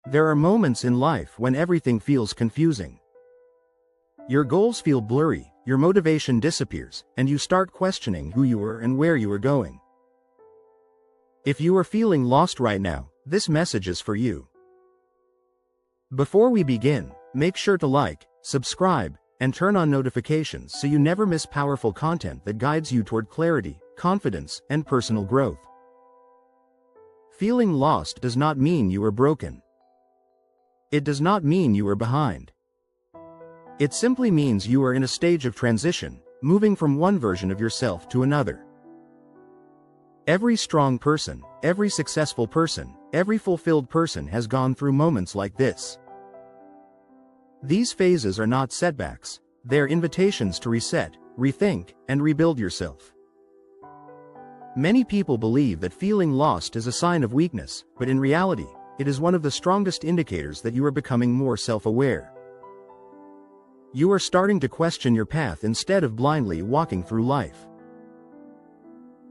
There are moments in life when everything feels confusing. Your goals feel blurry, your motivation disappears, and you start questioning who you are and where you are going. If you are feeling lost right now, this message is for you. Before we begin, make sure to like, subscribe, and turn on notifications so you never miss powerful content that guides you toward clarity, confidence, and personal growth. Feeling lost does not mean you are broken. It does not mean you are behind. It simply means you are in a stage of transition, moving from one version of yourself to another. Every strong person, every successful person, every fulfilled person has gone through moments like this. These phases are not setbacks, they're invitations to reset, rethink, and rebuild yourself. Many people believe that feeling lost is a sign of weakness, but in reality, it is one of the strongest indicators that you are becoming more self-aware. You are starting to question your path instead of blindly walking through life.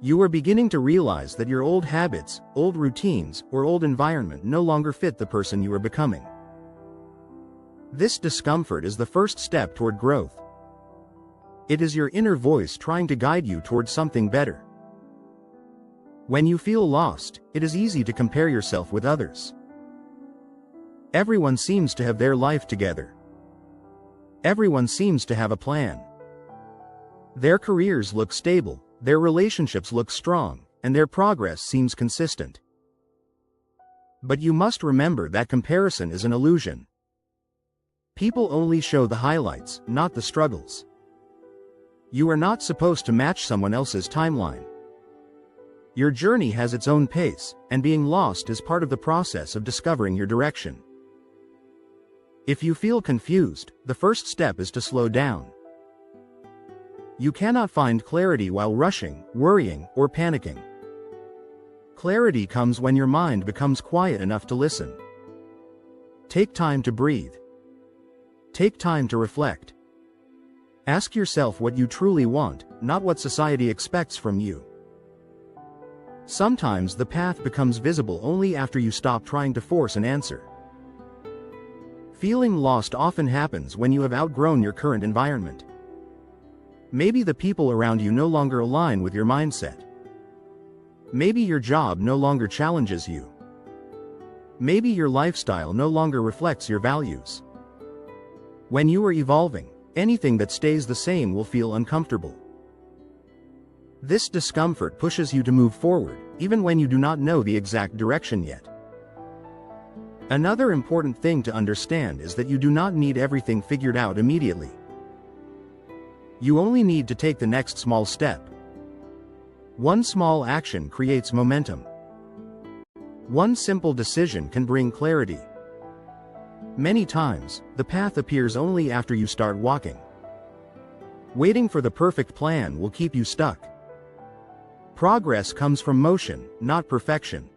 You are beginning to realize that your old habits, old routines, or old environment no longer fit the person you are becoming. This discomfort is the first step toward growth. It is your inner voice trying to guide you toward something better. When you feel lost, it is easy to compare yourself with others. Everyone seems to have their life together. Everyone seems to have a plan. Their careers look stable, their relationships look strong, and their progress seems consistent. But you must remember that comparison is an illusion. People only show the highlights, not the struggles. You are not supposed to match someone else's timeline. Your journey has its own pace, and being lost is part of the process of discovering your direction. If you feel confused, the first step is to slow down. You cannot find clarity while rushing, worrying, or panicking. Clarity comes when your mind becomes quiet enough to listen. Take time to breathe. Take time to reflect. Ask yourself what you truly want, not what society expects from you. Sometimes the path becomes visible only after you stop trying to force an answer. Feeling lost often happens when you have outgrown your current environment. Maybe the people around you no longer align with your mindset. Maybe your job no longer challenges you. Maybe your lifestyle no longer reflects your values. When you are evolving, anything that stays the same will feel uncomfortable. This discomfort pushes you to move forward, even when you do not know the exact direction yet. Another important thing to understand is that you do not need everything figured out immediately. You only need to take the next small step. One small action creates momentum. One simple decision can bring clarity. Many times, the path appears only after you start walking. Waiting for the perfect plan will keep you stuck. Progress comes from motion, not perfection.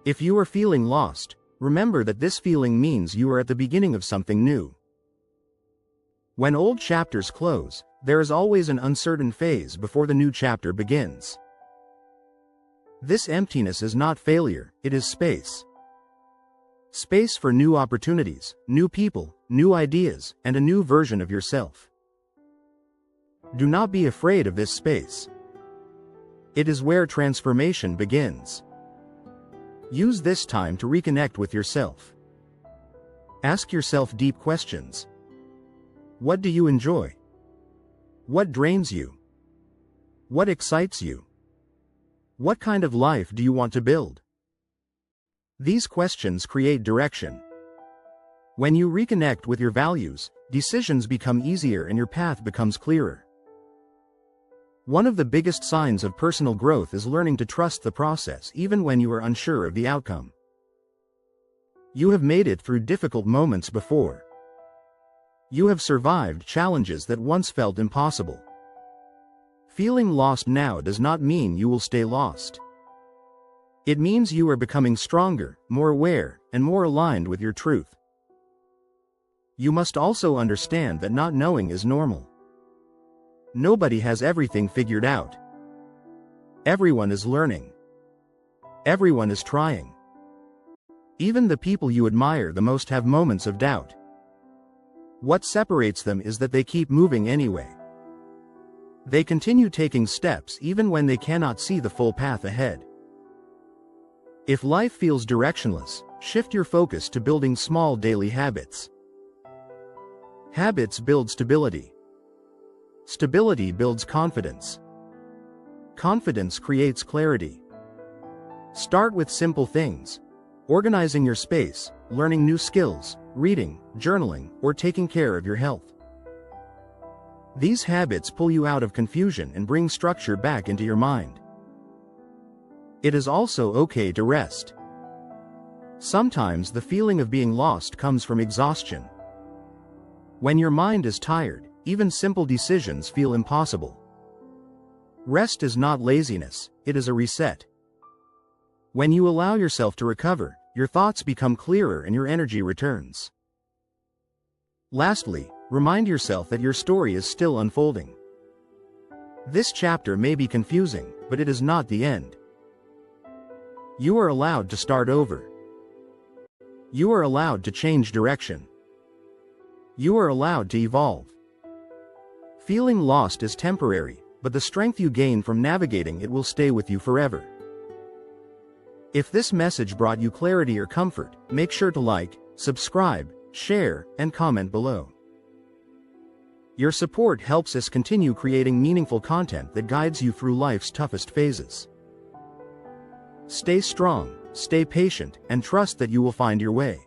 If you are feeling lost, remember that this feeling means you are at the beginning of something new. When old chapters close, there is always an uncertain phase before the new chapter begins. This emptiness is not failure, it is space. Space for new opportunities, new people, new ideas, and a new version of yourself. Do not be afraid of this space. It is where transformation begins. Use this time to reconnect with yourself. Ask yourself deep questions. What do you enjoy? What drains you? What excites you? What kind of life do you want to build? These questions create direction. When you reconnect with your values, decisions become easier and your path becomes clearer. One of the biggest signs of personal growth is learning to trust the process even when you are unsure of the outcome. You have made it through difficult moments before. You have survived challenges that once felt impossible. Feeling lost now does not mean you will stay lost. It means you are becoming stronger, more aware, and more aligned with your truth. You must also understand that not knowing is normal. Nobody has everything figured out. Everyone is learning. Everyone is trying. Even the people you admire the most have moments of doubt. What separates them is that they keep moving anyway. They continue taking steps even when they cannot see the full path ahead. If life feels directionless, shift your focus to building small daily habits. Habits build stability. Stability builds confidence. Confidence creates clarity. Start with simple things. Organizing your space, learning new skills, reading, journaling, or taking care of your health. These habits pull you out of confusion and bring structure back into your mind. It is also okay to rest. Sometimes the feeling of being lost comes from exhaustion. When your mind is tired, even simple decisions feel impossible. Rest is not laziness, it is a reset. When you allow yourself to recover, your thoughts become clearer and your energy returns. Lastly, remind yourself that your story is still unfolding. This chapter may be confusing, but it is not the end. You are allowed to start over. You are allowed to change direction. You are allowed to evolve. Feeling lost is temporary, but the strength you gain from navigating it will stay with you forever. If this message brought you clarity or comfort, make sure to like, subscribe, share, and comment below. Your support helps us continue creating meaningful content that guides you through life's toughest phases. Stay strong, stay patient, and trust that you will find your way.